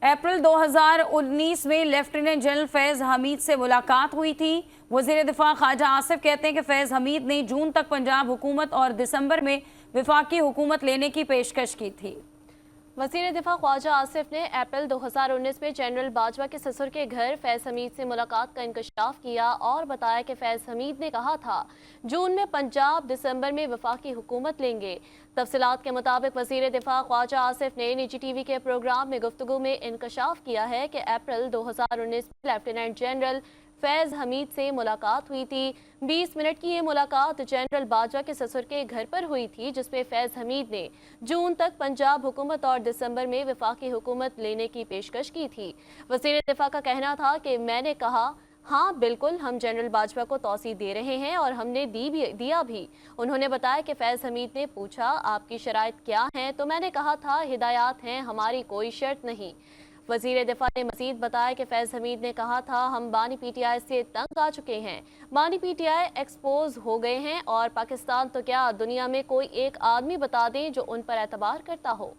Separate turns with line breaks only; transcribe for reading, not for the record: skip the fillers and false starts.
अप्रैल 2019 में lieutenant general फैज़ हमीद से मुलाकात हुई थी। वज़ीर दिफा ख्वाजा आसिफ कहते हैं कि फैज़ हमीद ने जून तक पंजाब हुकूमत और दिसंबर में वफाकी हुकूमत लेने की पेशकश की थी।
वज़ीर दिफा ख्वाजा आसिफ ने अप्रैल 2019 में जनरल बाजवा के ससुर के घर फैज़ हमीद से मुलाकात का इंकशाफ किया और बताया कि फैज़ हमीद ने कहा था जून में पंजाब, दिसंबर में वफाकी हुकूमत लेंगे। तफसीलात के मुताबिक वज़ीर दिफा ख्वाजा आसिफ ने निजी टीवी के प्रोग्राम में गुफ्तगू में इंकशाफ किया है कि अप्रैल 2019 में लेफ्टिनेंट जनरल फैज़ हमीद से मुलाकात हुई थी। 20 मिनट की ये मुलाकात जनरल बाजवा के ससुर के घर पर हुई थी, जिसमें फैज़ हमीद ने जून तक पंजाब हुकूमत और दिसंबर में वफाकी हुकूमत लेने की पेशकश की थी। वज़ीर दिफा का कहना था कि मैंने कहा हाँ बिल्कुल, हम जनरल बाजवा को तौसीह दे रहे हैं और हमने दिया भी। उन्होंने बताया कि फैज़ हमीद ने पूछा आपकी शराइत क्या हैं, तो मैंने कहा था हिदायत हैं, हमारी कोई शर्त नहीं। वज़ीर दिफा ने मज़ीद बताया कि फैज़ हमीद ने कहा था हम बानी पीटीआई से तंग आ चुके हैं, बानी पीटीआई एक्सपोज हो गए हैं और पाकिस्तान तो क्या दुनिया में कोई एक आदमी बता दें जो उन पर एतबार करता हो।